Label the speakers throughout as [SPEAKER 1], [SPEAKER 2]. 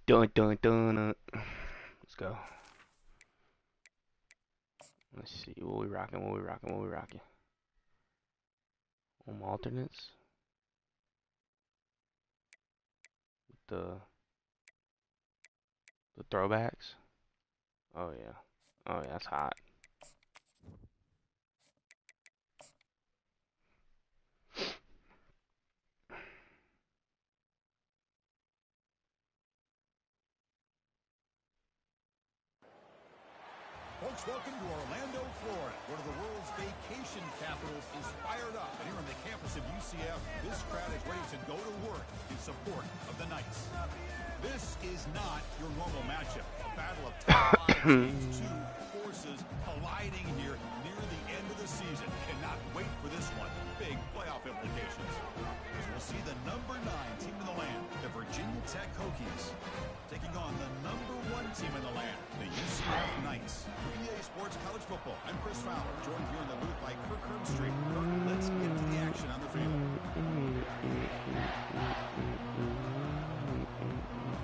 [SPEAKER 1] Dun dun dun. Let's go. Let's see what we rocking. What we rocking. What we rocking. Alternates. The throwbacks. Oh yeah. Oh yeah, that's hot.
[SPEAKER 2] Folks, welcome to Orlando, Florida. One of the world's vacation capitals is fired up. And here on the campus of UCF, this crowd is ready to go to work in support of the Knights. This is not your normal matchup. A battle of top five teams, two forces colliding here near the end of the season. Cannot wait for this one. Big playoff implications. As we'll see the number 9 team in the land, the Virginia Tech Hokies, taking on the number 1 team in the land, the UCF Knights. EA Sports College Football. I'm Chris Fowler, joined here in the booth by Kirk Herbstreit. Kirk, let's get to the action on the field.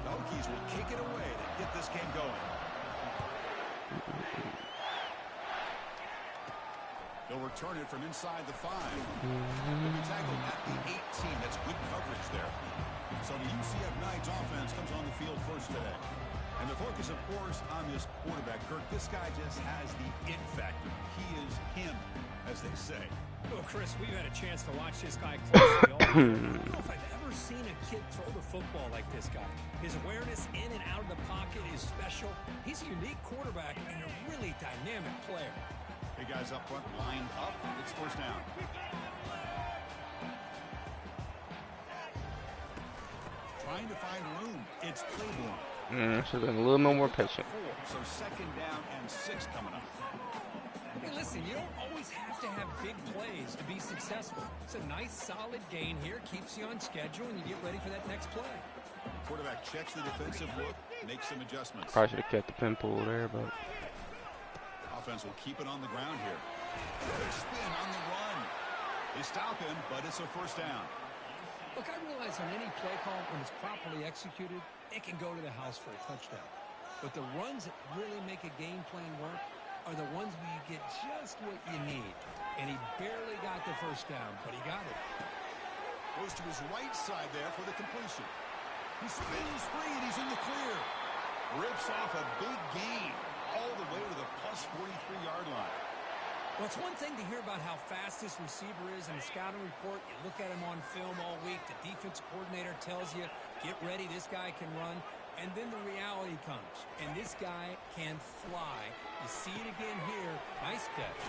[SPEAKER 2] The Hokies will kick it away to get this game going. They'll return it from inside the 5. They'll be tackled at the 18. That's good coverage there. So the UCF Knights offense comes on the field first today. And the focus, of course, on this quarterback, Kirk. This guy just has the it factor. He is him, as they say.
[SPEAKER 3] Well, Chris, we've had a chance to watch this guy closely all year. I don't know if I've ever seen a kid throw the football like this guy. His awareness in and out of the pocket is special. He's a unique quarterback and a really dynamic player.
[SPEAKER 2] Hey, guys up front, lined up. It's first down. Trying to find room. It's Claiborne.
[SPEAKER 1] Should have been a little more patient.
[SPEAKER 2] So second down and 6 coming up.
[SPEAKER 3] Hey, listen, you don't always have to have big plays to be successful. It's a nice, solid gain here. Keeps you on schedule, and you get ready for that next play.
[SPEAKER 2] Quarterback checks the defensive look, makes some adjustments.
[SPEAKER 1] Probably should have kept the pin pull there, but
[SPEAKER 2] Offense will keep it on the ground here. Good spin on the run. They stop him, but it's a first down.
[SPEAKER 3] Look, I realize on any play call, when it's properly executed, it can go to the house for a touchdown. But the runs that really make a game plan work are the ones where you get just what you need. And he barely got the first down, but he got it.
[SPEAKER 2] Goes to his right side there for the completion. He spins free, and he's in the clear. Rips off a big gain all the way to the plus 43-yard line.
[SPEAKER 3] Well, it's one thing to hear about how fast this receiver is in the scouting report. You look at him on film all week. The defensive coordinator tells you, get ready, this guy can run. And then the reality comes, and this guy can fly. You see it again here. Nice catch.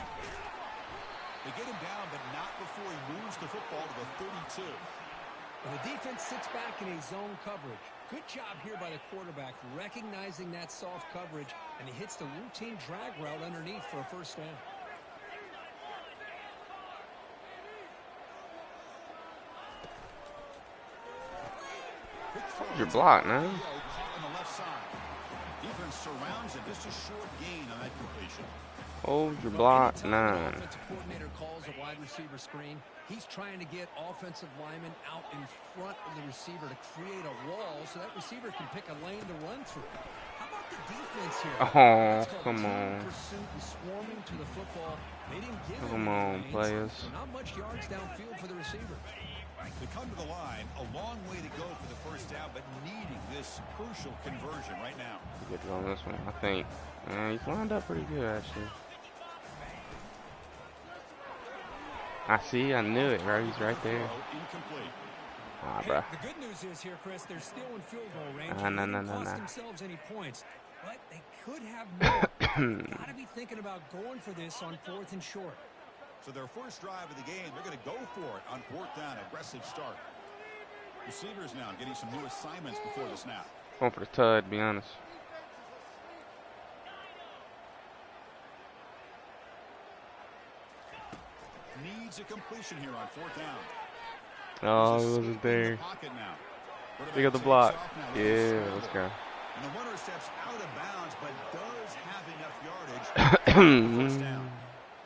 [SPEAKER 2] They get him down, but not before he moves the football to the 32.
[SPEAKER 3] Well, the defense sits back in a zone coverage. Good job here by the quarterback, recognizing that soft coverage, and he hits the routine drag route underneath for a first down.
[SPEAKER 1] your block, man.
[SPEAKER 2] On the left side. Defense surrounds it. Just a short gain on that completion.
[SPEAKER 1] Hold your block,
[SPEAKER 3] Anytime
[SPEAKER 1] 9.
[SPEAKER 3] the offensive coordinator calls a wide receiver screen, he's trying to get offensive linemen out in front of the receiver to create a wall so that receiver can pick a lane to run through. How about the defense here?
[SPEAKER 1] Oh, come on.
[SPEAKER 3] Pursuit and swarming to the football. They didn't give
[SPEAKER 1] Come
[SPEAKER 3] him
[SPEAKER 1] on,
[SPEAKER 3] any lanes,
[SPEAKER 1] players.
[SPEAKER 3] so not much yards downfield for the receiver.
[SPEAKER 2] They come to the line, a long way to go for the first down, but needing this crucial conversion right now.
[SPEAKER 1] Get on this one, I think. He's lined up pretty good, actually. I see, I knew it, right? He's right there.
[SPEAKER 2] Incomplete.
[SPEAKER 1] Ah,
[SPEAKER 3] Hey,
[SPEAKER 1] bruh.
[SPEAKER 3] the good news is here, Chris, they're still in field goal range.
[SPEAKER 1] No,
[SPEAKER 3] They didn't cost
[SPEAKER 1] no.
[SPEAKER 3] themselves any points, but they could have more. Got to be thinking about going for this on 4th and short.
[SPEAKER 2] So their first drive of the game, they're going to go for it on 4th down. Aggressive start. Receivers now getting some new assignments before the snap.
[SPEAKER 1] Going for the tud, to be honest.
[SPEAKER 2] Needs a completion here on 4th down.
[SPEAKER 1] Oh,
[SPEAKER 2] There's
[SPEAKER 1] he
[SPEAKER 2] a
[SPEAKER 1] wasn't
[SPEAKER 2] sweep in
[SPEAKER 1] there.
[SPEAKER 2] the pocket now.
[SPEAKER 1] Pick up the
[SPEAKER 2] Quarterback
[SPEAKER 1] block.
[SPEAKER 2] takes off now.
[SPEAKER 1] Yeah, let's go.
[SPEAKER 2] And the runner steps out of bounds, but does have enough yardage. First down.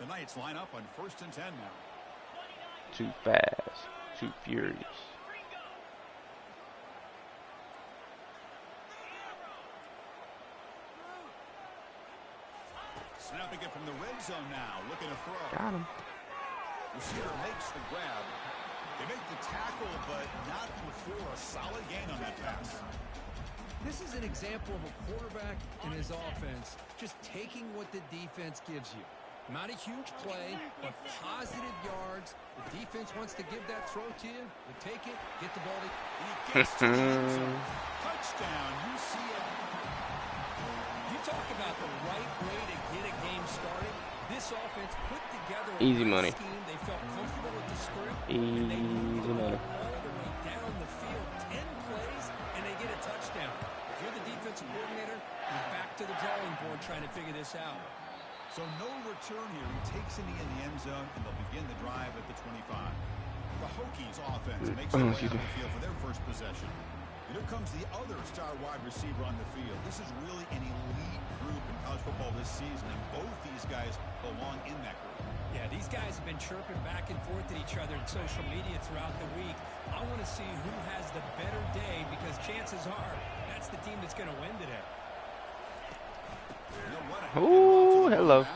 [SPEAKER 2] The Knights line up on 1st and 10 now.
[SPEAKER 1] Too fast. Too furious.
[SPEAKER 2] Snapping it from the red zone now. Looking to throw.
[SPEAKER 1] Got him.
[SPEAKER 2] Receiver makes the grab. They make the tackle, but not before a solid gain on that pass.
[SPEAKER 3] This is an example of a quarterback and his offense just taking what the defense gives you. Not a huge play, but positive yards. The defense wants to give that throw to you. You take it, get the ball.
[SPEAKER 2] He gets to the end zone. Touchdown, UCF.
[SPEAKER 3] You talk about the right way to get a game started. This offense put together a
[SPEAKER 1] Easy money.
[SPEAKER 3] scheme. They felt comfortable with the script.
[SPEAKER 1] Easy
[SPEAKER 3] And they moved
[SPEAKER 1] money.
[SPEAKER 3] all the way down the field. 10 plays, and they get a touchdown. If you're the defensive coordinator, you're back to the drawing board trying to figure this out.
[SPEAKER 2] So no return here. He takes it in the end zone, and they'll begin the drive at the 25. The Hokies offense makes their way on the field for their first possession. And here comes the other star wide receiver on the field. This is really an elite group in college football this season, and both these guys belong in that group.
[SPEAKER 3] Yeah, these guys have been chirping back and forth at each other in social media throughout the week. I want to see who has the better day because chances are that's the team that's going to win today.
[SPEAKER 1] Ooh, hello.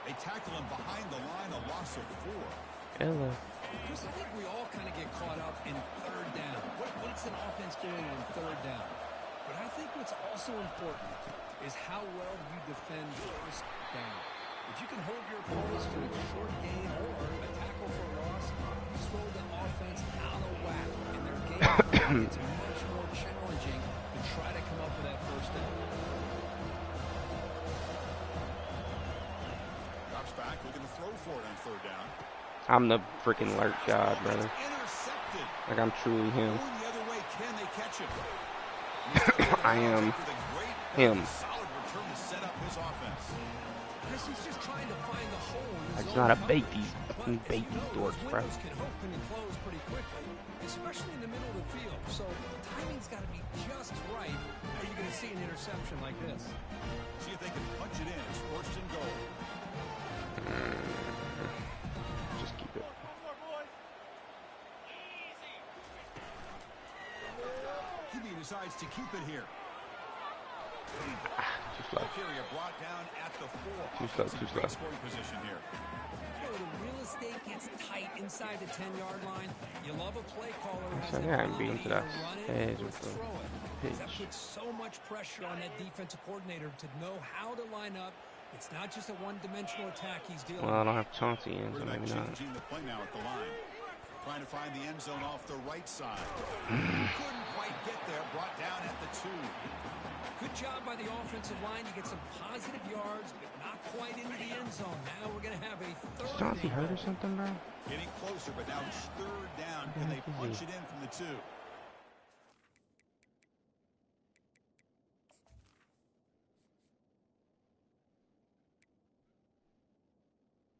[SPEAKER 2] They tackle him behind the line, a loss of 4.
[SPEAKER 1] Hello.
[SPEAKER 3] Chris, I think we all kind of get caught up in third down. What's an offense doing in third down? But I think what's also important is how well you defend first down. If you can hold your opponents to a short gain or a tackle for loss, you throw the offense out of whack. And their game plan gets much more challenging to try to come up with that first down.
[SPEAKER 2] Drops back, looking to throw for it on third down.
[SPEAKER 1] I'm the freaking alert god, brother.
[SPEAKER 2] Intercepted.
[SPEAKER 1] Like I'm truly him.
[SPEAKER 2] Going the other way, can they catch him?
[SPEAKER 1] I am him.
[SPEAKER 2] Solid return to set up his offense.
[SPEAKER 3] Chris, he's just trying to find the hole in
[SPEAKER 1] I
[SPEAKER 3] his
[SPEAKER 1] just
[SPEAKER 3] own
[SPEAKER 1] know how to
[SPEAKER 3] coverage.
[SPEAKER 1] bait these
[SPEAKER 3] But
[SPEAKER 1] fucking
[SPEAKER 3] as
[SPEAKER 1] bait
[SPEAKER 3] you
[SPEAKER 1] these
[SPEAKER 3] know,
[SPEAKER 1] dorks,
[SPEAKER 3] those
[SPEAKER 1] bro.
[SPEAKER 3] windows can open and close pretty quickly, especially in the middle of the field. So timing's got to be just right. Are you going to see an interception like this?
[SPEAKER 2] See if they can punch it in. It's first and goal.
[SPEAKER 1] Just keep it.
[SPEAKER 2] He decides to keep it here.
[SPEAKER 1] Too slow.
[SPEAKER 2] Carrier brought down at the 4.
[SPEAKER 1] Too slow, too slow.
[SPEAKER 2] Great scoring position here.
[SPEAKER 3] You know, the real estate gets tight inside the 10-yard line. You love a play caller who has
[SPEAKER 1] So
[SPEAKER 3] the
[SPEAKER 1] yeah, I'm
[SPEAKER 3] ability
[SPEAKER 1] beating
[SPEAKER 3] to
[SPEAKER 1] to that
[SPEAKER 3] either run
[SPEAKER 1] edge
[SPEAKER 3] it or
[SPEAKER 1] with the
[SPEAKER 3] throw it. That
[SPEAKER 1] pitch.
[SPEAKER 3] puts so much pressure on that defensive coordinator to know how to line up. It's not just a one-dimensional attack he's dealing
[SPEAKER 1] Well, I
[SPEAKER 3] with.
[SPEAKER 1] don't have Chauncey in, so
[SPEAKER 2] Quarterback
[SPEAKER 1] maybe not.
[SPEAKER 2] changing the play now at the line. Trying to find the end zone off the right side. Couldn't quite get there. Brought down at the 2.
[SPEAKER 3] Good job by the offensive line. You get some positive yards, but not quite into the end zone. Now we're going to have a
[SPEAKER 1] Is
[SPEAKER 3] third
[SPEAKER 1] Chauncey
[SPEAKER 3] and
[SPEAKER 1] hurt or something, bro?
[SPEAKER 2] Getting closer, but now it's third down. Can they punch it in from the 2?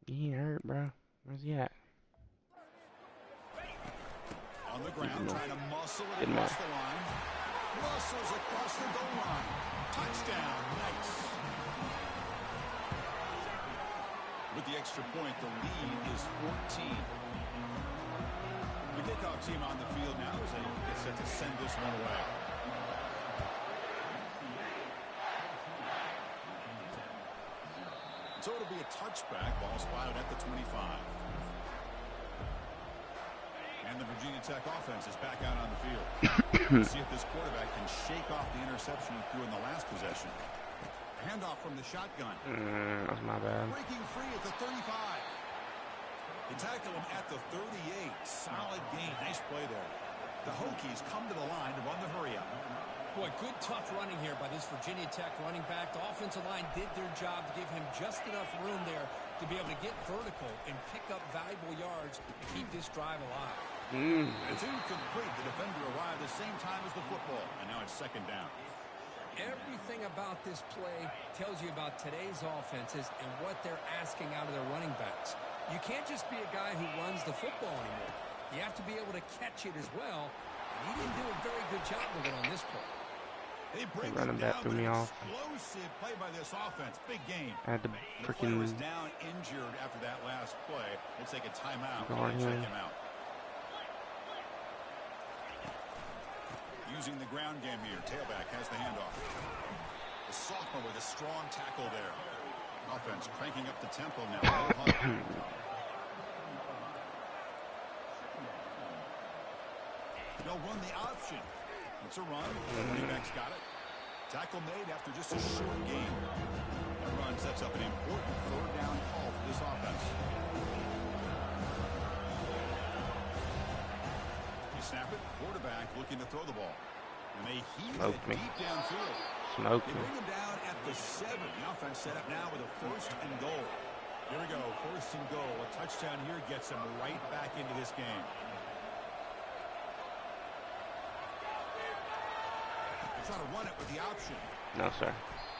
[SPEAKER 1] He ain't hurt, bro. Where's he at?
[SPEAKER 2] On the ground, trying to muscle it
[SPEAKER 1] Didn't
[SPEAKER 2] across
[SPEAKER 1] matter.
[SPEAKER 2] the line. Muscles across the goal line. Touchdown. Nice. With the extra point, the lead is 14. The kickoff team on the field now as they get set to send this one away. So it'll be a touchback. Ball spotted at the 25. And the Virginia Tech offense is back out on the field. Let's see if this quarterback can shake off the interception he threw in the last possession. Handoff from the shotgun.
[SPEAKER 1] That's my bad.
[SPEAKER 2] Breaking free at the 35. They tackle him at the 38. Solid gain. Nice play there. The Hokies come to the line to run the hurry-up.
[SPEAKER 3] Boy, good tough running here by this Virginia Tech running back. The offensive line did their job to give him just enough room there to be able to get vertical and pick up valuable yards to keep this drive alive.
[SPEAKER 2] It's incomplete. The defender arrived the same time as the football, and now it's second down.
[SPEAKER 3] Everything about this play tells you about today's offenses and what they're asking out of their running backs. You can't just be a guy who runs the football anymore. You have to be able to catch it as well, and he didn't do a very good job of it on this play.
[SPEAKER 2] They bring
[SPEAKER 1] running
[SPEAKER 2] him
[SPEAKER 1] back
[SPEAKER 2] down,
[SPEAKER 1] threw
[SPEAKER 2] but
[SPEAKER 1] me
[SPEAKER 2] an
[SPEAKER 1] off.
[SPEAKER 2] explosive play by this offense. Big game.
[SPEAKER 1] I had to
[SPEAKER 2] The player
[SPEAKER 1] freaking
[SPEAKER 2] was down injured after that last play. Let's take a timeout
[SPEAKER 1] Guard
[SPEAKER 2] and check
[SPEAKER 1] him.
[SPEAKER 2] him out. Using the ground game here. Tailback has the handoff. The sophomore with a strong tackle there. Offense cranking up the tempo now. They'll run the option. It's a run. Running back's got it. Tackle made after just a short gain. That run sets up an important third down call for this offense. You snap it. Quarterback looking to throw the ball. And they heave it deep downfield.
[SPEAKER 1] Smoke
[SPEAKER 2] They bring him down at the 7. The offense set up now with a 1st and goal. Here we go. 1st and goal. A touchdown here gets them right back into this game. Try to run it with the option.
[SPEAKER 1] No, sir.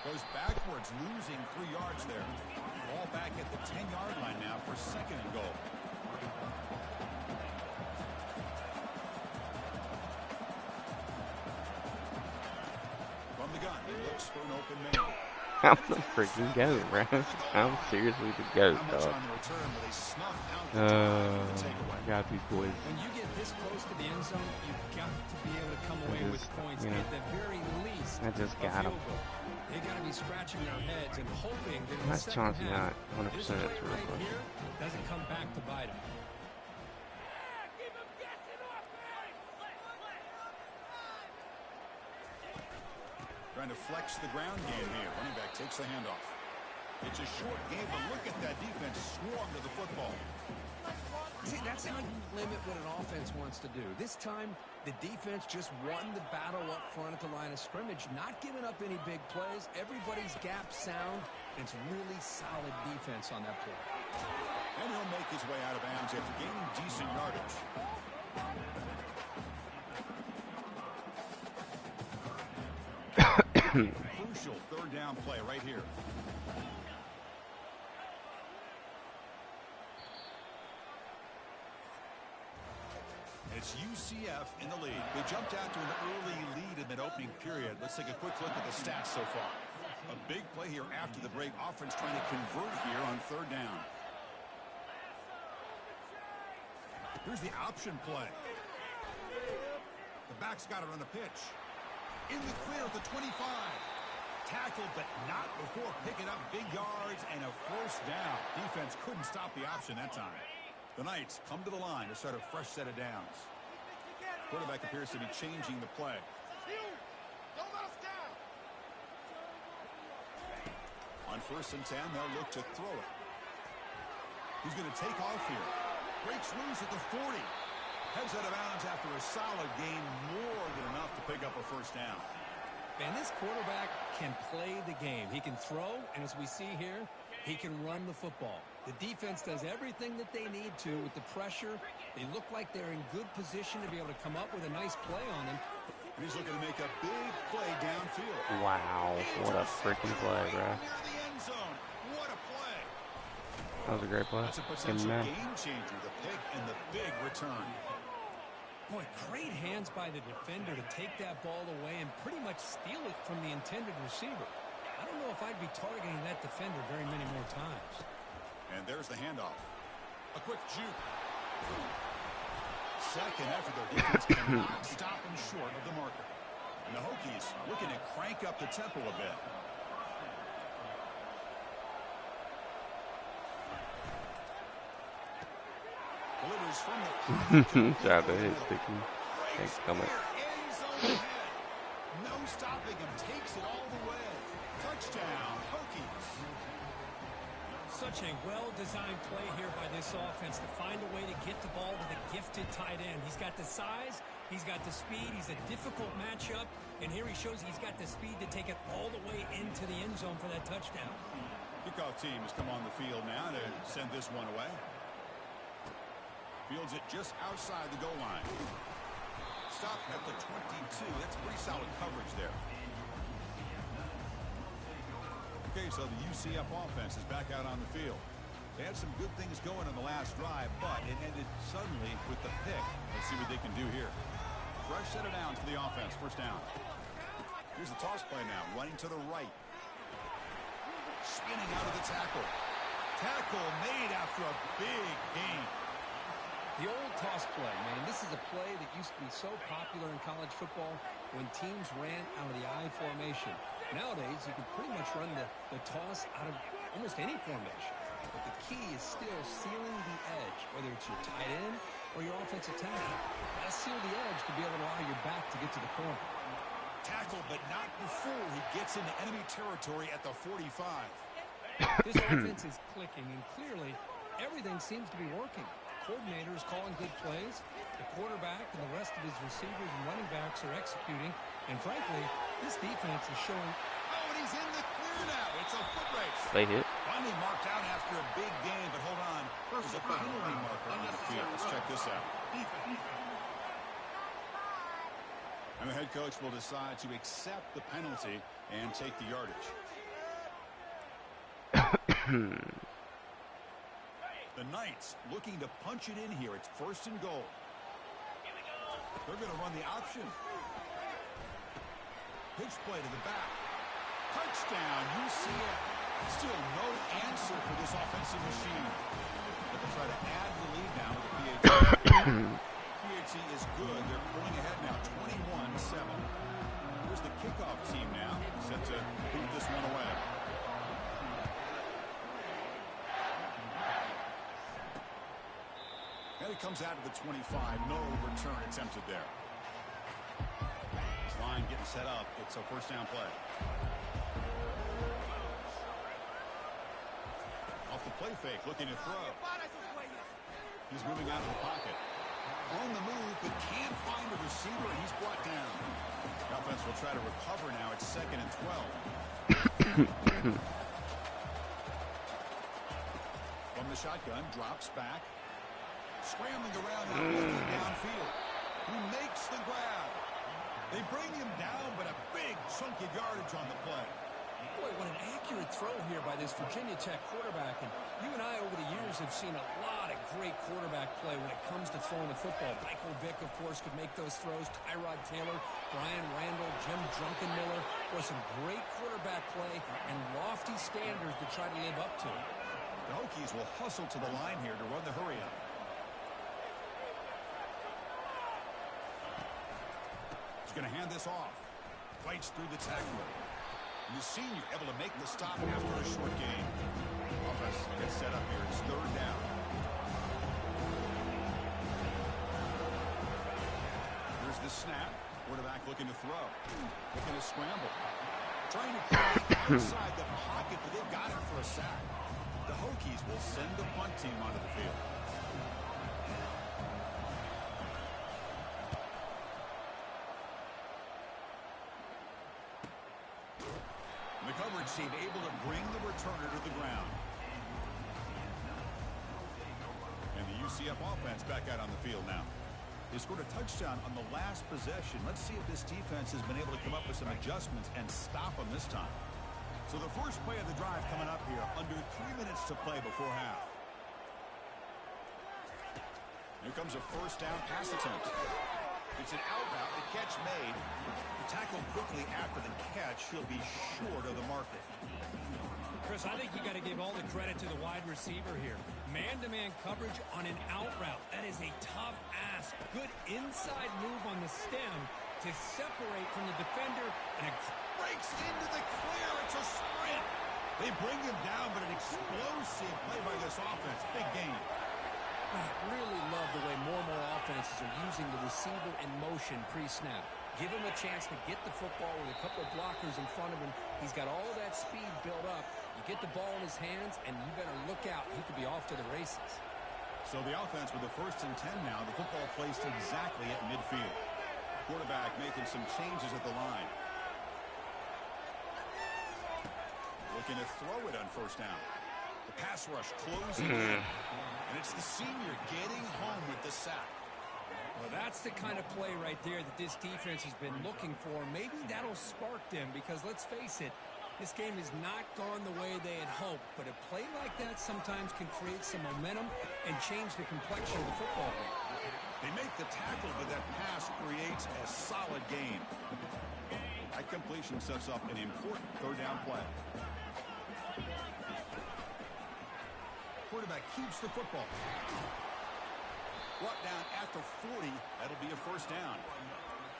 [SPEAKER 2] Goes backwards, losing 3 yards there. Ball back at the 10-yard line now for 2nd and goal. From the gun, he looks for an open man.
[SPEAKER 1] I'm the freaking goat, bro. I'm seriously the goat, dog. Got these boys.
[SPEAKER 3] When you get this close to the end zone, you've got to be able to come away with points. At the very least,
[SPEAKER 1] I just got them.
[SPEAKER 3] They got to be scratching their heads and hoping that
[SPEAKER 1] That's Chauncey not 100%
[SPEAKER 3] this
[SPEAKER 1] to
[SPEAKER 3] right here doesn't come back to bite them.
[SPEAKER 2] Trying to flex the ground game here. Running back takes the handoff. It's a short game, but look at that defense swarm to the football.
[SPEAKER 3] See, that's how you limit what an offense wants to do. This time, the defense just won the battle up front at the line of scrimmage, not giving up any big plays. Everybody's gap sound. It's really solid defense on that play.
[SPEAKER 2] And he'll make his way out of bounds after gaining decent yardage. Crucial 3rd down play right here. It's UCF in the lead. They jumped out to an early lead in that opening period. Let's take a quick look at the stats so far. A big play here after the break. Offense trying to convert here on 3rd down. Here's the option play. The back's got it on the pitch. In the clear at the 25. Tackled, but not before picking up big yards and a 1st down. Defense couldn't stop the option that time. The Knights come to the line to start a fresh set of downs. Quarterback appears to be changing the play. On 1st and 10, they'll look to throw it. He's going to take off here. Breaks loose at the 40. Heads out of bounds after a solid gain, more than enough to pick up a 1st down.
[SPEAKER 3] And this quarterback can play the game. He can throw, and as we see here, he can run the football. The defense does everything that they need to with the pressure. They look like they're in good position to be able to come up with a nice play on him.
[SPEAKER 2] He's looking to make a big play downfield.
[SPEAKER 1] Wow, what a freaking play, bro.
[SPEAKER 2] What a play.
[SPEAKER 1] That was a great play.
[SPEAKER 2] That's a potential game changer, the pick and the big return.
[SPEAKER 3] Boy, great hands by the defender to take that ball away and pretty much steal it from the intended receiver. I don't know if I'd be targeting that defender very many more times.
[SPEAKER 2] And there's the handoff. A quick juke. Second effort, their defense cannot stop them short of the marker. And the Hokies looking to crank up the tempo a bit. Delivers from the
[SPEAKER 1] Try to hit sticky. Thanks, coming.
[SPEAKER 2] No stopping him. Takes it all the way. Touchdown, Hokies.
[SPEAKER 3] Such a well-designed play here by this offense to find a way to get the ball to the gifted tight end. He's got the size, he's got the speed, he's a difficult matchup, and here he shows he's got the speed to take it all the way into the end zone for that touchdown.
[SPEAKER 2] Kickoff team has come on the field now to send this one away. Fields it just outside the goal line. Stop at the 22. That's pretty solid coverage there. Okay, so the UCF offense is back out on the field. They had some good things going on the last drive, but it ended suddenly with the pick. Let's see what they can do here. Fresh set of downs for the offense. 1st down. Here's the toss play now. Running to the right. Spinning out of the tackle. Tackle made after a big gain.
[SPEAKER 3] The old toss play, man, this is a play that used to be so popular in college football when teams ran out of the I formation. Nowadays, you can pretty much run the toss out of almost any formation. But the key is still sealing the edge, whether it's your tight end or your offensive tackle. Gotta seal the edge to be able to allow your back to get to the corner.
[SPEAKER 2] Tackle, but not before he gets into enemy territory at the 45.
[SPEAKER 3] This offense is clicking, and clearly everything seems to be working. The coordinator is calling good plays. The quarterback and the rest of his receivers and running backs are executing. And frankly, this defense is showing.
[SPEAKER 2] Oh, and he's in the clear now. It's a foot race.
[SPEAKER 1] They hit.
[SPEAKER 2] Finally marked out after a big game, but hold on. There's a penalty marker on the field. Let's check this out. And the head coach will decide to accept the penalty and take the yardage. The Knights looking to punch it in here. It's 1st and goal. They're going to run the option. Pitch play to the back. Touchdown, UCF. Still no answer for this offensive machine. But they'll try to add the lead now with the PAT. PAT is good. They're pulling ahead now, 21-7. Here's the kickoff team now, set to boot this one away. And he comes out of the 25. No return attempted there. This line getting set up. It's a 1st down play. Off the play fake, looking to throw. He's moving out of the pocket. On the move, but can't find a receiver, and he's brought down. The offense will try to recover now. It's 2nd and 12. From the shotgun, drops back. Scrambling around and looking downfield. He makes the grab. They bring him down, but a big chunk of yardage on the play.
[SPEAKER 3] Boy, what an accurate throw here by this Virginia Tech quarterback. And you and I over the years have seen a lot of great quarterback play when it comes to throwing the football. Michael Vick, of course, could make those throws. Tyrod Taylor, Brian Randall, Jim Druckenmiller. Boy, some great quarterback play and lofty standards to try to live up to.
[SPEAKER 2] The Hokies will hustle to the line here to run the hurry-up. Going to hand this off. Fights through the tackler. And the senior able to make the stop after a short gain. Offense gets set up here. It's 3rd down. Here's the snap. Quarterback looking to throw. Looking to scramble. Trying to clear outside the pocket, but they've got it for a sack. The Hokies will send the punt team onto the field. The coverage team able to bring the returner to the ground. And the UCF offense back out on the field now. They scored a touchdown on the last possession. Let's see if this defense has been able to come up with some adjustments and stop them this time. So the first play of the drive coming up here, under 3 minutes to play before half. Here comes a 1st down pass attempt. It's an out route, the catch made. The tackle quickly after the catch. He'll be short of the marker.
[SPEAKER 3] Chris, I think you got to give all the credit to the wide receiver here. Man-to-man coverage on an out route. That is a tough ask. Good inside move on the stem to separate from the defender, and it
[SPEAKER 2] Breaks into the clear. It's a sprint. They bring him down, but an explosive play by this offense. Big game.
[SPEAKER 3] I really love the way more and more offenses are using the receiver in motion pre-snap. Give him a chance to get the football with a couple of blockers in front of him. He's got all that speed built up. You get the ball in his hands, and you better look out. He could be off to the races.
[SPEAKER 2] So the offense with the 1st and 10 now. The football placed exactly at midfield. Quarterback making some changes at the line. Looking to throw it on 1st down. The pass rush closing in. And it's the senior getting home with the sack.
[SPEAKER 3] Well, that's the kind of play right there that this defense has been looking for. Maybe that'll spark them because, let's face it, this game has not gone the way they had hoped. But a play like that sometimes can create some momentum and change the complexion of the football game.
[SPEAKER 2] They make the tackle, but that pass creates a solid gain. That completion sets up an important 3rd down play. Quarterback keeps the football. Brought down at the 40. That'll be a 1st down.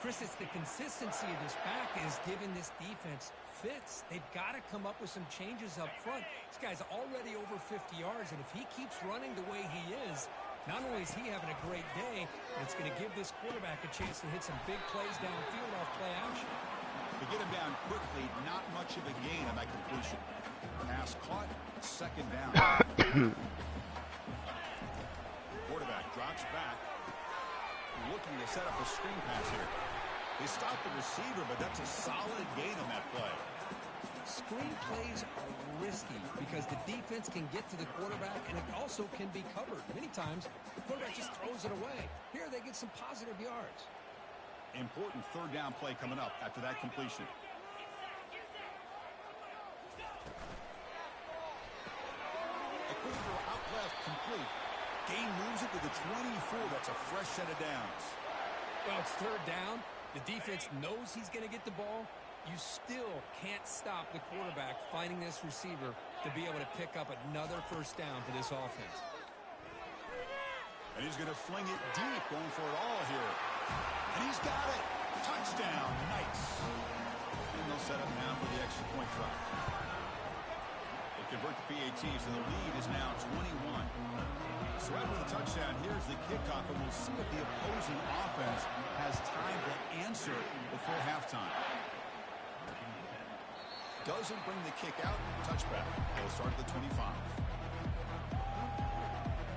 [SPEAKER 3] Chris, it's the consistency of this back is giving this defense fits. They've got to come up with some changes up front. This guy's already over 50 yards, and if he keeps running the way he is, not only is he having a great day, but it's going to give this quarterback a chance to hit some big plays downfield off play action.
[SPEAKER 2] To get him down quickly, not much of a gain on that completion. Pass caught, second down. Quarterback drops back, looking to set up a screen pass here. They stopped the receiver, but that's a solid gain on that play.
[SPEAKER 3] Screen plays are risky because the defense can get to the quarterback, and it also can be covered. Many times, the quarterback just throws it away. Here, they get some positive yards.
[SPEAKER 2] Important third down play coming up after that completion. A quick throw out left, complete. Gain moves it to the 24. That's a fresh set of downs.
[SPEAKER 3] Well, it's third down. The defense knows he's going to get the ball. You still can't stop the quarterback finding this receiver to be able to pick up another first down for this offense.
[SPEAKER 2] And he's going to fling it deep, going for it all here. And he's got it. Touchdown, Knights. And they'll set up now for the extra point try. They convert the PAT, so the lead is now 21. So after the touchdown, here's the kickoff, and we'll see if the opposing offense has time to answer before halftime. Doesn't bring the kick out. Touchback. They'll start at the 25.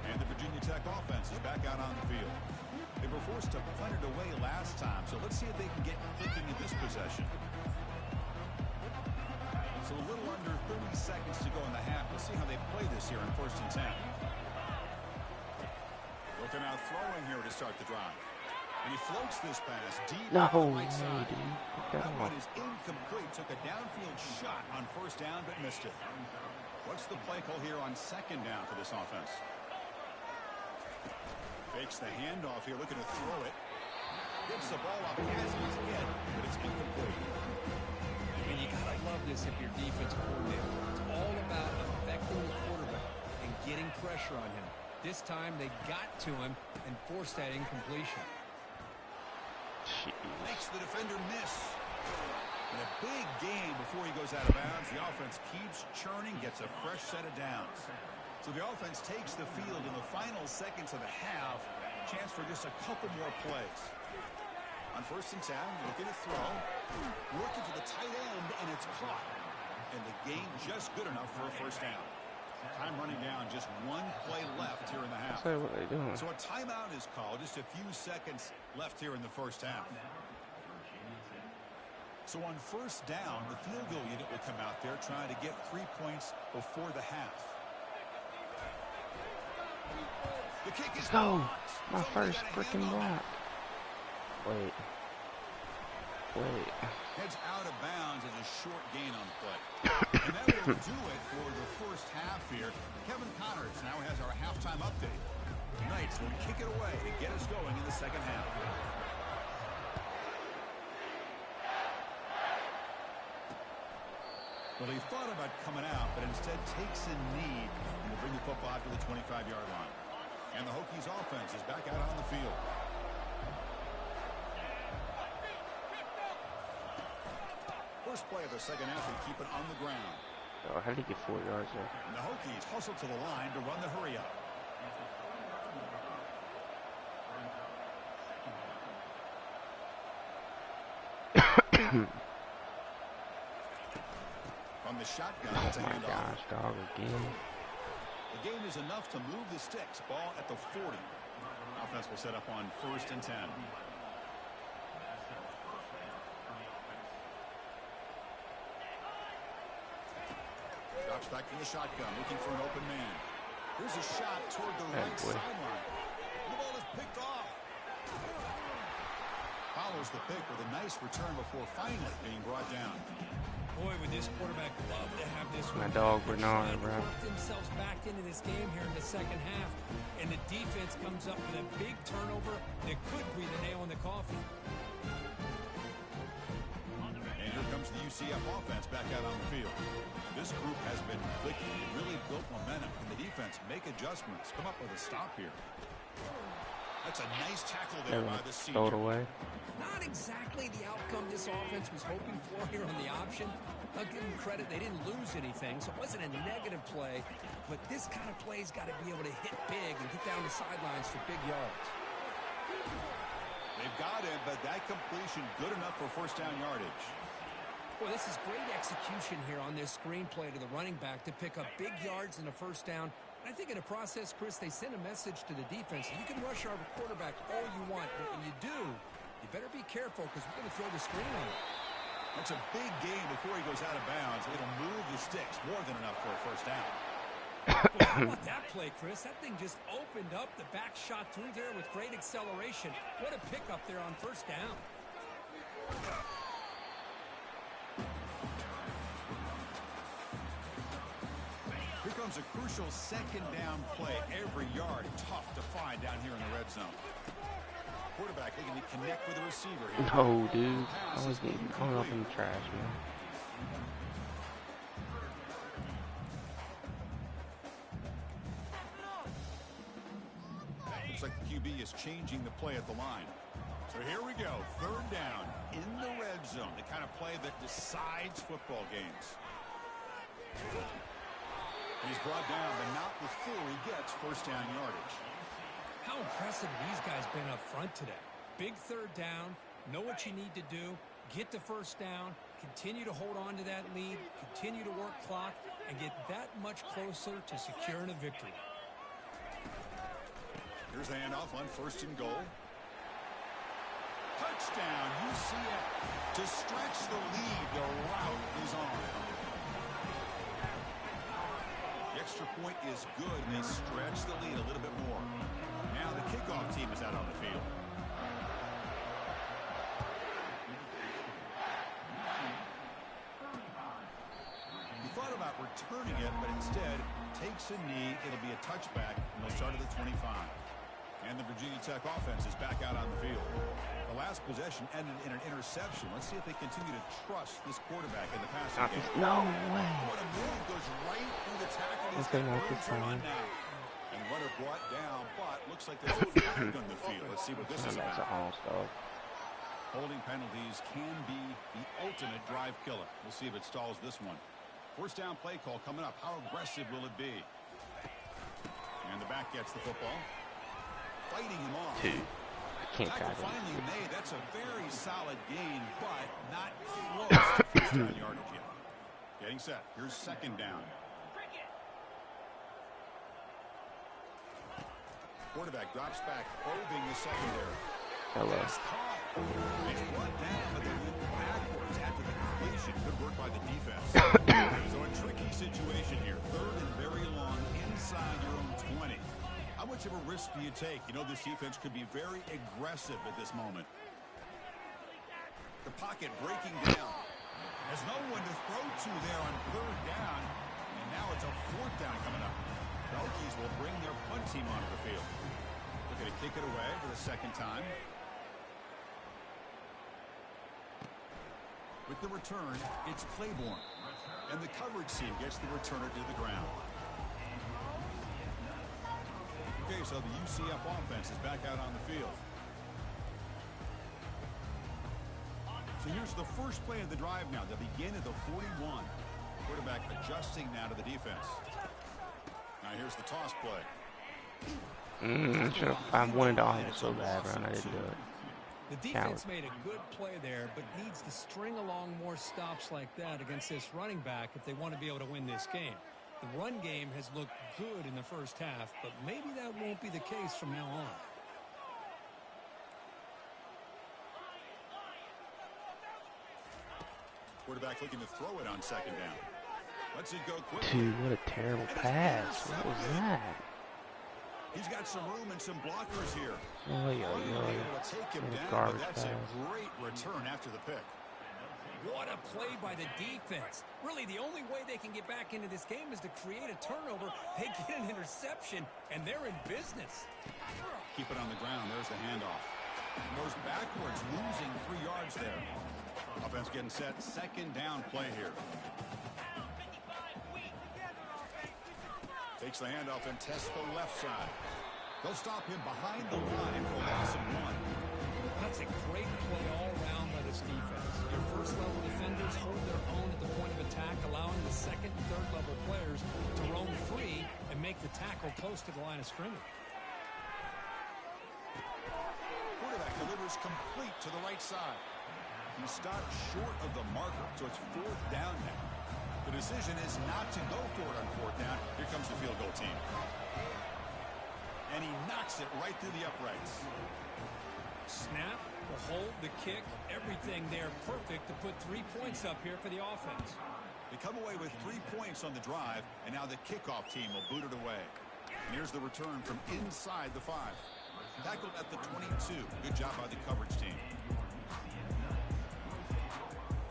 [SPEAKER 2] And the Virginia Tech offense is back out on the field. They were forced to punt it away last time, so let's see if they can get clicking in this possession. So a little under 30 seconds to go in the half. We'll see how they play this here in 1st and 10. Looking out throwing here to start the drive. And he floats this pass deep
[SPEAKER 1] No
[SPEAKER 2] to the right
[SPEAKER 1] way,
[SPEAKER 2] side.
[SPEAKER 1] dude.
[SPEAKER 2] That one is incomplete. Took a downfield shot on first down, but missed it. What's the play call here on second down for this offense? Fakes the handoff here, looking to throw it. Gets the ball off as he's hit, but it's incomplete.
[SPEAKER 3] And you gotta love this if you're defense coordinator. It's all about affecting the quarterback and getting pressure on him. This time they got to him and forced that incompletion.
[SPEAKER 1] Jeez.
[SPEAKER 2] Makes the defender miss. And a big gain before he goes out of bounds. The offense keeps churning, gets a fresh set of downs. So the offense takes the field in the final seconds of the half. Chance for just a couple more plays. On 1st and 10, looking to throw. Working for the tight end, and it's caught. And the gain just good enough for a first down. Time running down, just one play left here in the half.
[SPEAKER 1] Say what they doing.
[SPEAKER 2] So a timeout is called, just a few seconds left here in the first half. So on 1st down, the field goal unit will come out there trying to get 3 points before the half. The kick is
[SPEAKER 1] Go!
[SPEAKER 2] blocked.
[SPEAKER 1] My
[SPEAKER 2] So
[SPEAKER 1] first
[SPEAKER 2] they got a
[SPEAKER 1] freaking
[SPEAKER 2] hand on
[SPEAKER 1] block.
[SPEAKER 2] it.
[SPEAKER 1] Wait.
[SPEAKER 2] Heads out of bounds as a short gain on the play. And that will do it for the first half here. Kevin Connors now has our halftime update. Knights will kick it away to get us going in the second half. Well, he thought about coming out, but instead takes a knee and will bring the football out to the 25-yard line. And the Hokies offense is back out on the field. First play of the second half, they keep it on the ground.
[SPEAKER 1] Oh, how did he get 4 yards there?
[SPEAKER 2] And the Hokies hustle to the line to run the hurry up. From the shotgun, it's a
[SPEAKER 1] Oh my
[SPEAKER 2] handoff.
[SPEAKER 1] gosh, dog again.
[SPEAKER 2] The gain is enough to move the sticks. Ball at the 40. Offense will set up on 1st and 10. Drops back from the shotgun, looking for an open man. Here's a shot toward the right
[SPEAKER 1] boy.
[SPEAKER 2] sideline. The ball is picked off. Follows the pick with a nice return before finally being brought down.
[SPEAKER 3] Boy, would this quarterback love to have this
[SPEAKER 1] My
[SPEAKER 3] one.
[SPEAKER 1] dog Bernard, bro.
[SPEAKER 3] Worked themselves back into this game here in the second half, and the defense comes up with a big turnover that could be the nail in the coffin.
[SPEAKER 2] And here comes the UCF offense back out on the field. This group has been clicking. It really built momentum. And the defense make adjustments. Come up with a stop here. That's a nice tackle there by the
[SPEAKER 1] Throw it
[SPEAKER 2] senior.
[SPEAKER 1] away.
[SPEAKER 3] Not exactly the outcome this offense was hoping for here on the option. I'll give them credit. They didn't lose anything, so it wasn't a negative play. But this kind of play's got to be able to hit big and get down the sidelines for big yards.
[SPEAKER 2] They've got him, but that completion good enough for first down yardage.
[SPEAKER 3] Boy, this is great execution here on this screenplay to the running back to pick up big yards and a first down. I think in the process, Chris, they send a message to the defense. You can rush our quarterback all you want, but when you do, you better be careful because we're going to throw the screen on him.
[SPEAKER 2] That's a big gain before he goes out of bounds. It'll move the sticks more than enough for a first down.
[SPEAKER 3] Boy, how about that play, Chris? That thing just opened up. The back shot through there with great acceleration. What a pickup there on first down.
[SPEAKER 2] Here comes a crucial second down play. Every yard tough to find down here in the red zone. Quarterback looking to connect with the receiver here.
[SPEAKER 1] No, dude. I was getting hung up in the trash, man.
[SPEAKER 2] Looks like the QB is changing the play at the line. So here we go. Third down in the red zone. The kind of play that decides football games. He's brought down, but not before he gets first down yardage.
[SPEAKER 3] How impressive these guys been up front today. Big third down, know what you need to do, get the first down, continue to hold on to that lead, continue to work clock, and get that much closer to securing a victory.
[SPEAKER 2] Here's the handoff on first and goal. Touchdown, UCF. To stretch the lead, the route is on. The extra point is good, and they stretch the lead a little bit more. Now the kickoff team is out on the field. He thought about returning it, but instead takes a knee. It'll be a touchback, and they'll start at the 25. And the Virginia Tech offense is back out on the field. The last possession ended in an interception. Let's see if they continue to trust this quarterback in the passing game.
[SPEAKER 1] No way.
[SPEAKER 2] What a move, goes right through the tackle. He's
[SPEAKER 1] Okay,
[SPEAKER 2] got
[SPEAKER 1] not
[SPEAKER 2] room
[SPEAKER 1] this
[SPEAKER 2] to run
[SPEAKER 1] time.
[SPEAKER 2] now. And runner brought down, but looks like there's a flag on the field. Let's see what this is
[SPEAKER 1] That's
[SPEAKER 2] about.
[SPEAKER 1] a all-star.
[SPEAKER 2] Holding penalties can be the ultimate drive killer. We'll see if it stalls this one. First down play call coming up. How aggressive will it be? And the back gets the football. Fighting him off.
[SPEAKER 1] Two. I can't
[SPEAKER 2] Tackle
[SPEAKER 1] tackle
[SPEAKER 2] finally
[SPEAKER 1] him.
[SPEAKER 2] made. That's a very solid gain, but not close to first down yardage yet. Getting set. Here's second down. Quarterback drops back, probing the secondary.
[SPEAKER 1] Hello.
[SPEAKER 2] Pass caught. He's brought down, but they went backwards after the completion. Good work by the defense. So a tricky situation here. Third and very long inside your own 20. How much of a risk do you take? You know this defense could be very aggressive at this moment. The pocket breaking down. There's no one to throw to there on third down. And now it's a fourth down coming up. The Hokies will bring their punt team onto the field. They're going to kick it away for the second time. With the return, it's Claiborne. And the coverage team gets the returner to the ground. Okay, so the UCF offense is back out on the field. So here's the first play of the drive now. They begin at the 41. Quarterback adjusting now to the defense. Now here's the toss play.
[SPEAKER 1] I wanted to almost so bad, man. I didn't do it.
[SPEAKER 3] The defense made a good play there, but needs to string along more stops like that against this running back if they want to be able to win this game. The run game has looked good in the first half, but maybe that won't be the case from now on.
[SPEAKER 2] Quarterback looking to throw it on second down. Lets it go quickly.
[SPEAKER 1] Dude, what a terrible pass. What was that?
[SPEAKER 2] He's got some room and some blockers here.
[SPEAKER 1] Oh, yeah,
[SPEAKER 2] Finally able to take him down, but
[SPEAKER 1] garbage
[SPEAKER 2] that's a
[SPEAKER 1] pass.
[SPEAKER 2] great return after the pick.
[SPEAKER 3] What a play by the defense. Really, the only way they can get back into this game is to create a turnover. They get an interception, and they're in business.
[SPEAKER 2] Keep it on the ground. There's the handoff. Goes backwards, losing 3 yards there. Offense getting set. Second down play here. Takes the handoff and tests the left side. They'll stop him behind the line for a loss of 1.
[SPEAKER 3] That's a great play all around by this defense. Your first-level defenders hold their own at the point of attack, allowing the second and third-level players to roam free and make the tackle close to the line of scrimmage.
[SPEAKER 2] Quarterback delivers complete to the right side. He stopped short of the marker, so it's 4th down now. The decision is not to go for it on 4th down. Here comes the field goal team. And he knocks it right through the uprights.
[SPEAKER 3] Snap, the hold, the kick, everything there perfect to put 3 points up here for the offense.
[SPEAKER 2] They come away with 3 points on the drive, and now the kickoff team will boot it away. And here's the return from inside the 5. Tackled at the 22. Good job by the coverage team.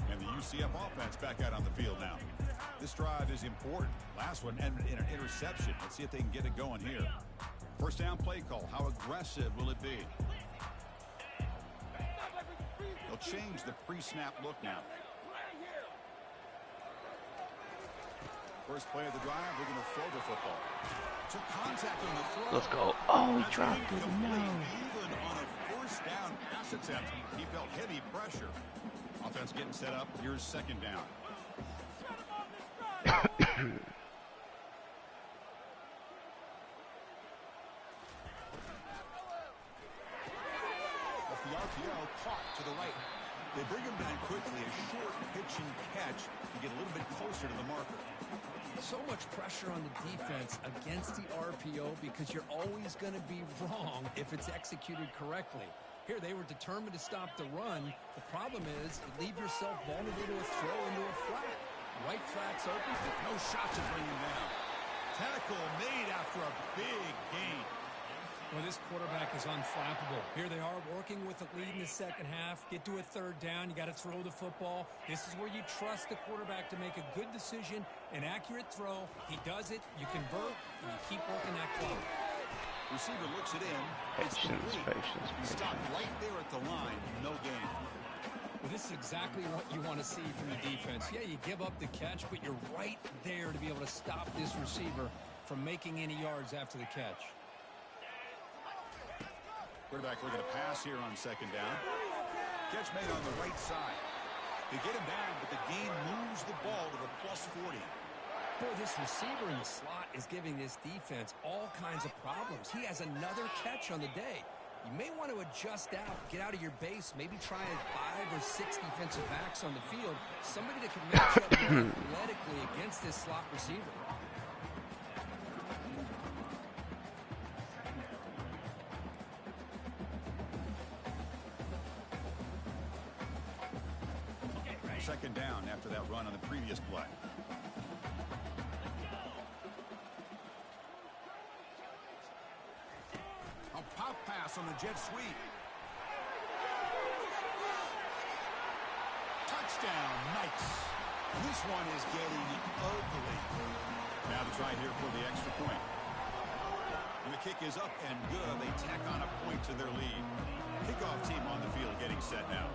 [SPEAKER 2] And the UCF offense back out on the field now. This drive is important. Last one ended in an interception. Let's see if they can get it going here. First down play call. How aggressive will it be? They'll change the pre-snap look now. First play of the drive, we're going to throw the football. Took contact on the throw.
[SPEAKER 1] Let's go. Oh, he dropped it. No.
[SPEAKER 2] Even on a first down pass attempt, he felt heavy pressure. Offense getting set up. Here's 2nd down. Off the RPO, caught to the right. They bring him down quickly. A short pitch and catch to get a little bit closer to the marker.
[SPEAKER 3] So much pressure on the defense against the RPO because you're always going to be wrong if it's executed correctly. Here, they were determined to stop the run. The problem is you leave yourself vulnerable to a throw into a flat. Right flat's open.
[SPEAKER 2] No shot to bring him down. Tackle made after a big gain.
[SPEAKER 3] Well, this quarterback is unflappable. Here they are working with a lead in the second half. Get to a 3rd down. You got to throw the football. This is where you trust the quarterback to make a good decision, an accurate throw. He does it. You convert, and you keep working that clock.
[SPEAKER 2] Receiver looks it in. It's complete. He stopped right there at the line. No gain.
[SPEAKER 3] Well, this is exactly what you want to see from the defense. Yeah, you give up the catch, but you're right there to be able to stop this receiver from making any yards after the catch.
[SPEAKER 2] Quarterback looking to pass here on 2nd down. Catch made on the right side. They get him down, but the gain moves the ball to the +40.
[SPEAKER 3] Boy, this receiver in the slot is giving this defense all kinds of problems. He has another catch on the day. You may want to adjust out, get out of your base, maybe try 5 or 6 defensive backs on the field. Somebody that can match up more athletically against this slot receiver.
[SPEAKER 2] Second down after that run on the previous play. A pop pass on the jet sweep. Touchdown, Knights. This one is getting ugly. Now to try here for the extra point. And the kick is up and good. They tack on a point to their lead. Kickoff team on the field getting set now.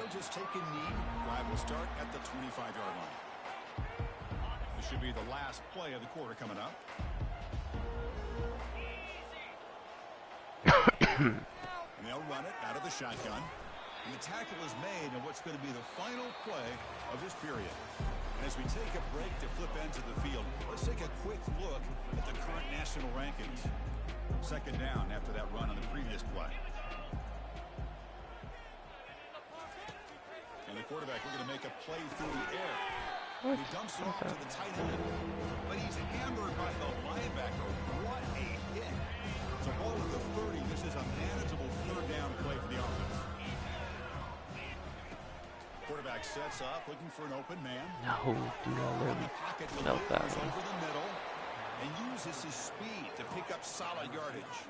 [SPEAKER 2] Just take a knee. Drive will start at the 25-yard line. This should be the last play of the quarter coming up. And they'll run it out of the shotgun. And the tackle is made on what's going to be the final play of this period. And as we take a break to flip into the field, let's take a quick look at the current national rankings. 2nd down after that run on the previous play. And the quarterback looking to make a play through the air. And he dumps it off to the tight end. But he's hammered by the linebacker. What a hit. So ball at the 30. This is a manageable 3rd down play for the offense. Quarterback sets up, looking for an open man.
[SPEAKER 1] No, do not let him melt that one.
[SPEAKER 2] Over the middle and uses his speed to pick up solid yardage.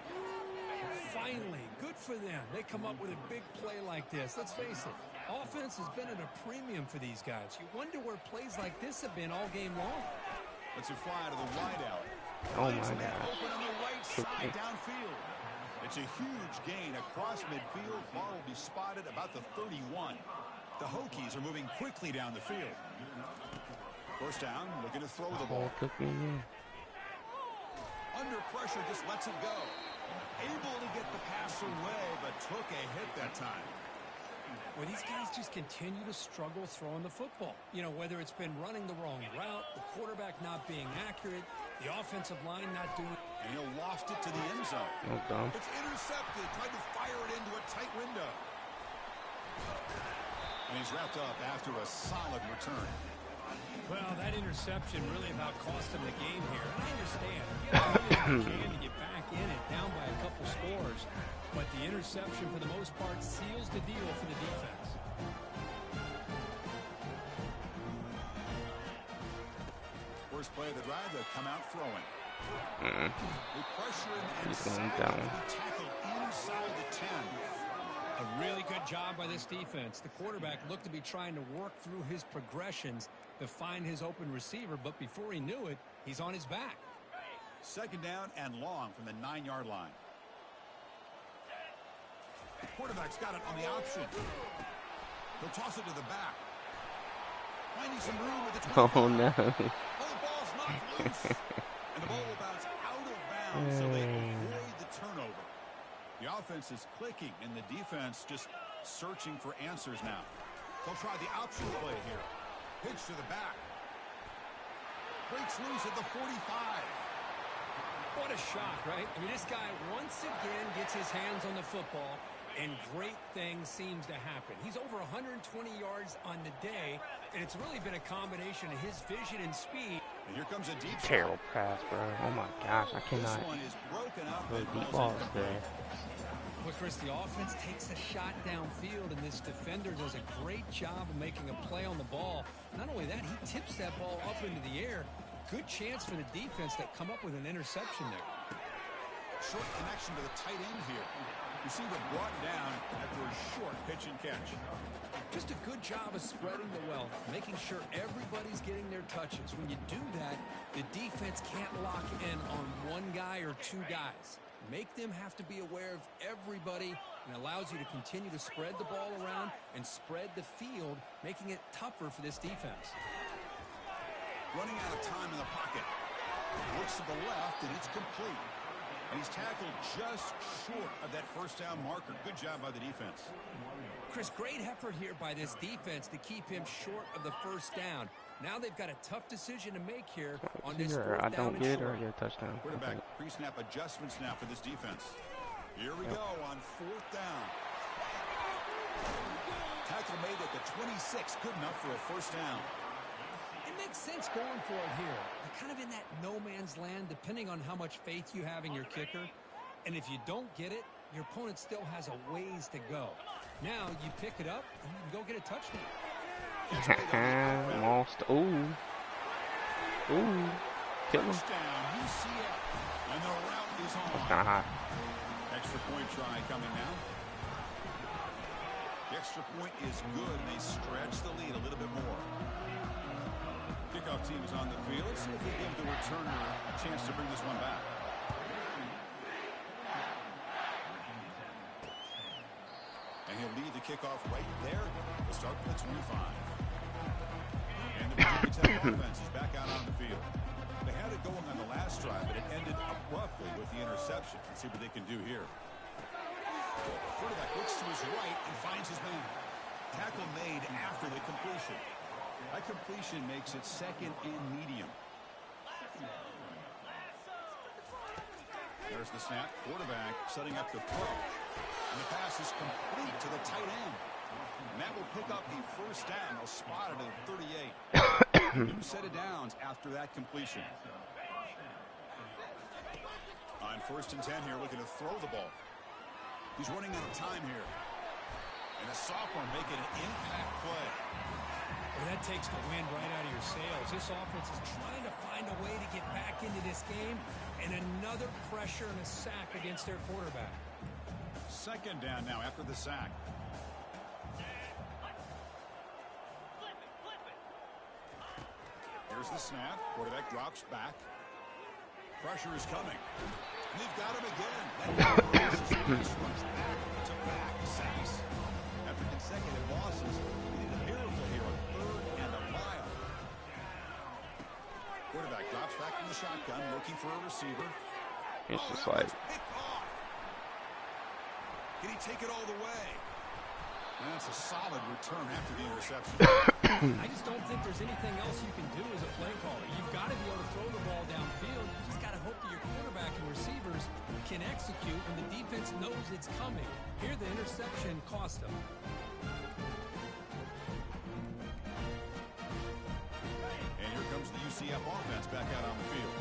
[SPEAKER 3] Finally, good for them. They come up with a big play like this. Let's face it, offense has been at a premium for these guys. You wonder where plays like this have been all game long.
[SPEAKER 2] Let's a fly to the wide out.
[SPEAKER 1] Oh my gosh.
[SPEAKER 2] Open on the right side downfield. It's a huge gain across midfield. Ball will be spotted about the 31. The Hokies are moving quickly down the field. First down, looking to throw the ball. Under pressure, just lets it go. Able to get the pass away, but took a hit that time.
[SPEAKER 3] Well, these guys just continue to struggle throwing the football. You know, whether it's been running the wrong route, the quarterback not being accurate, the offensive line not doing...
[SPEAKER 2] And he'll loft it to the end zone. It's intercepted, tried to fire it into a tight window. And he's wrapped up after a solid return.
[SPEAKER 3] Well, that interception really about cost him the game here. I understand. You got to do what you can to get back in it, down by a couple scores. But the interception, for the most part, seals the deal for the defense.
[SPEAKER 2] First play of the drive, they'll come out throwing. They pressure him and tackled inside the 10.
[SPEAKER 3] A really good job by this defense. The quarterback looked to be trying to work through his progressions to find his open receiver, but before he knew it, he's on his back.
[SPEAKER 2] Second down and long from the 9-yard line. The quarterback's got it on the option. He'll toss it to the back. Finding some room with the 25.
[SPEAKER 1] Oh, no.
[SPEAKER 2] Oh, the ball's knocked loose. And the ball will bounce out of bounds, so they avoid the turnover. The offense is clicking, and the defense just searching for answers now. They'll try the option play here. Pitch to the back. Breaks loose at the 45.
[SPEAKER 3] What a shot, right? I mean, this guy once again gets his hands on the football, and great things seems to happen. He's over 120 yards on the day, and it's really been a combination of his vision and speed.
[SPEAKER 2] And here comes a deep
[SPEAKER 1] terrible pass, bro. Oh my gosh, I cannot.
[SPEAKER 2] This one is broken up.
[SPEAKER 1] Deep balls there.
[SPEAKER 3] But Chris, the offense takes a shot downfield, and this defender does a great job of making a play on the ball. Not only that, he tips that ball up into the air. Good chance for the defense to come up with an interception there.
[SPEAKER 2] Short connection to the tight end here. Receiver brought down after a short pitch and catch.
[SPEAKER 3] Just a good job of spreading the wealth, making sure everybody's getting their touches. When you do that, the defense can't lock in on one guy or two guys. Make them have to be aware of everybody, and allows you to continue to spread the ball around and spread the field, making it tougher for this defense.
[SPEAKER 2] Running out of time in the pocket. Looks to the left, and it's complete. And he's tackled just short of that first down marker. Good job by the defense.
[SPEAKER 3] Chris, great effort here by this defense to keep him short of the first down. Now they've got a tough decision to make here on this fourth
[SPEAKER 1] I
[SPEAKER 3] down
[SPEAKER 1] don't get it or
[SPEAKER 3] and
[SPEAKER 1] get a touchdown.
[SPEAKER 2] Quarterback pre-snap adjustments now for this defense. Here we go on fourth down. Tackle made at the 26. Good enough for a first down.
[SPEAKER 3] It makes sense going for it here. You're kind of in that no man's land, depending on how much faith you have in your kicker. And if you don't get it, your opponent still has a ways to go. Now you pick it up and you can go get a touchdown.
[SPEAKER 1] Lost. Ooh. Ooh. Kill him.
[SPEAKER 2] Touchdown, UCF. And the route is on.
[SPEAKER 1] That's kind of high.
[SPEAKER 2] Extra point try coming now. The extra point is good, and they stretch the lead a little bit more. Kickoff team is on the field. Let's see if they give the returner a chance to bring this one back. And he'll lead the kickoff right there. We'll start from the 25. And the Virginia Tech offense is back out on the field. They had it going on the last drive, but it ended abruptly with the interception. Let's see what they can do here. Quarterback looks to his right and finds his man. Tackle made after the completion. That completion makes it second and medium. There's the snap. Quarterback setting up the throw. And the pass is complete to the tight end. And that will pick up the first down. They'll spot it at 38. New set of downs after that completion. On first and 10 here, looking to throw the ball. He's running out of time here. And the sophomore making an impact play.
[SPEAKER 3] Well, that takes the wind right out of your sails. This offense is trying to find a way to get back into this game, and another pressure and a sack against their quarterback.
[SPEAKER 2] Second down now after the sack. Here's the snap. Quarterback drops back. Pressure is coming. And they've got him again. That runs back to back sacks. After consecutive losses, they need
[SPEAKER 1] It's just like,
[SPEAKER 2] Can he take it all the way? That's a solid return after the interception.
[SPEAKER 3] I just don't think there's anything else you can do as a play caller. You've got to be able to throw the ball downfield. You just got to hope that your quarterback and receivers can execute when the defense knows it's coming. Here, the interception cost them.
[SPEAKER 2] And here comes the UCF offense back out on the field.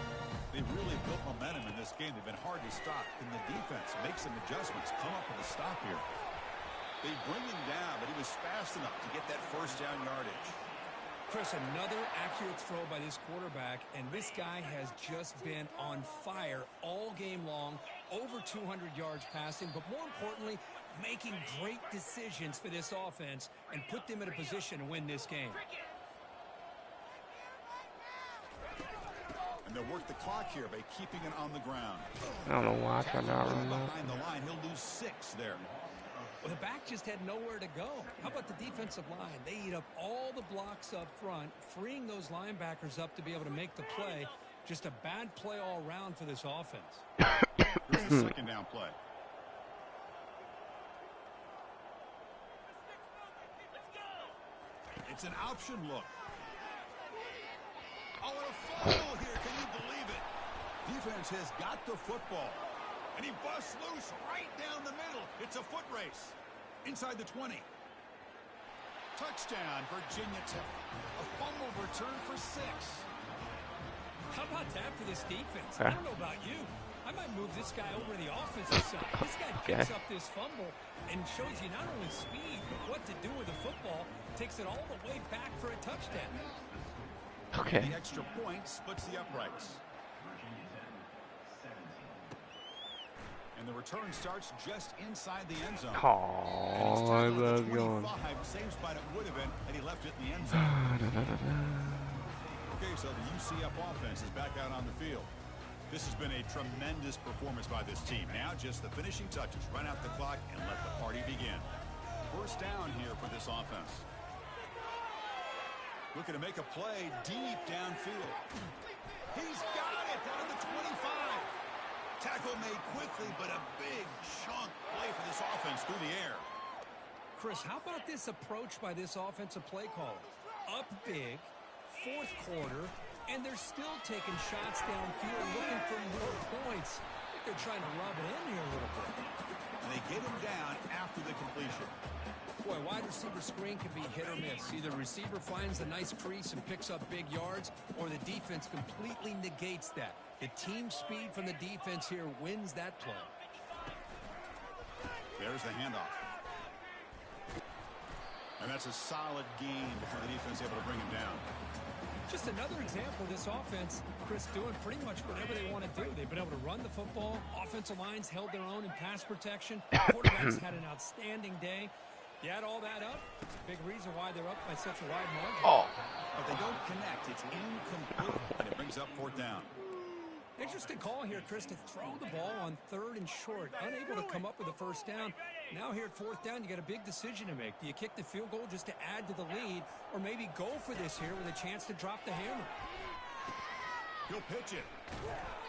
[SPEAKER 2] They've really built momentum in this game. They've been hard to stop. And the defense makes some adjustments, come up with a stop here. They bring him down, but he was fast enough to get that first down yardage.
[SPEAKER 3] Chris, another accurate throw by this quarterback, and this guy has just been on fire all game long, over 200 yards passing, but more importantly, making great decisions for this offense and put them in a position to win this game.
[SPEAKER 2] And they'll work the clock here by keeping it on the ground.
[SPEAKER 1] I don't know why I tried to outrun that.
[SPEAKER 2] Behind the line, he'll lose 6 there.
[SPEAKER 3] Well, the back just had nowhere to go. How about the defensive line? They eat up all the blocks up front, freeing those linebackers up to be able to make the play. Just a bad play all around for this offense.
[SPEAKER 2] Here's the second down play. It's an option look. Oh, and a fumble here. Can you believe it? Defense has got the football. And he busts loose right down the middle. It's a foot race. Inside the 20. Touchdown, Virginia Tech. A fumble return for 6.
[SPEAKER 3] How about that for this defense? I don't know about you. I might move this guy over to the offensive side. This guy picks up this fumble and shows you not only speed, but what to do with the football. Takes it all the way back for a touchdown.
[SPEAKER 1] Okay.
[SPEAKER 2] The extra point splits the uprights. And the return starts just inside the end zone.
[SPEAKER 1] Oh, I love going.
[SPEAKER 2] Same spot it would have been had he left it in the end zone. Okay, so the UCF offense is back out on the field. This has been a tremendous performance by this team. Now just the finishing touches. Run out the clock and let the party begin. First down here for this offense. Looking to make a play deep downfield. He's got it down to the 25. Tackle made quickly, but a big chunk play for this offense through the air.
[SPEAKER 3] Chris, how about this approach by this offensive play caller? Up big, fourth quarter, and they're still taking shots downfield looking for more points. I think they're trying to rub it in here a little bit.
[SPEAKER 2] And they get him down after the completion.
[SPEAKER 3] Boy, wide receiver screen can be hit or miss. Either receiver finds a nice crease and picks up big yards, or the defense completely negates that. The team speed from the defense here wins that play.
[SPEAKER 2] There's the handoff. And that's a solid gain before the defense able to bring him down.
[SPEAKER 3] Just another example of this offense, Chris, doing pretty much whatever they want to do. They've been able to run the football. Offensive lines held their own in pass protection. Quarterbacks had an outstanding day. You add all that up, it's a big reason why they're up by such a wide margin.
[SPEAKER 1] Oh.
[SPEAKER 2] But they don't connect. It's incomplete. And it brings up fourth down.
[SPEAKER 3] Interesting call here, Chris, to throw the ball on 3rd and short. Unable to come up with a first down. Now here at 4th down, you got a big decision to make. Do you kick the field goal just to add to the lead, or maybe go for this here with a chance to drop the hammer?
[SPEAKER 2] He'll pitch it.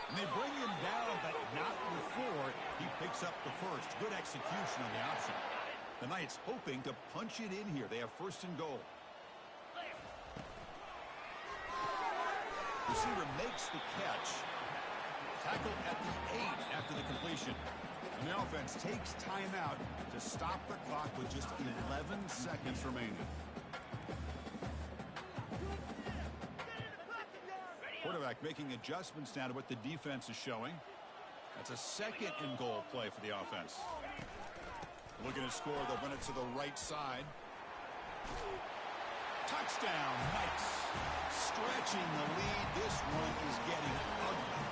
[SPEAKER 2] And they bring him down, but not before he picks up the first. Good execution on the option. The Knights hoping to punch it in here. They have 1st and goal. Receiver makes the catch. Tackle at the 8 after the completion. And the offense takes timeout to stop the clock with just 11 seconds remaining. Quarterback making adjustments now to what the defense is showing. That's a 2nd and goal play for the offense. Looking to score, they'll run it to the right side. Touchdown, Knights. Stretching the lead. This one is getting ugly.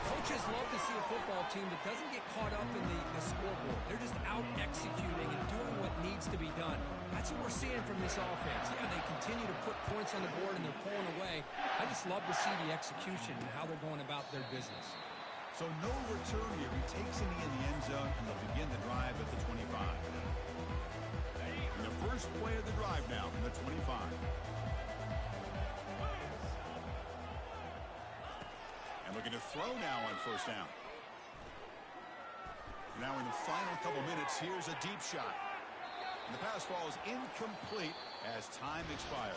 [SPEAKER 3] Coaches love to see a football team that doesn't get caught up in the scoreboard. They're just out executing and doing what needs to be done. That's what we're seeing from this offense. Yeah, they continue to put points on the board and they're pulling away. I just love to see the execution and how they're going about their business.
[SPEAKER 2] So no return here. He takes him in the end zone, and they'll begin the drive at the 25. And the first play of the drive now from the 25. And Looking to throw now on first down. Now in the final couple minutes, here's a deep shot. And the pass falls incomplete as time expires.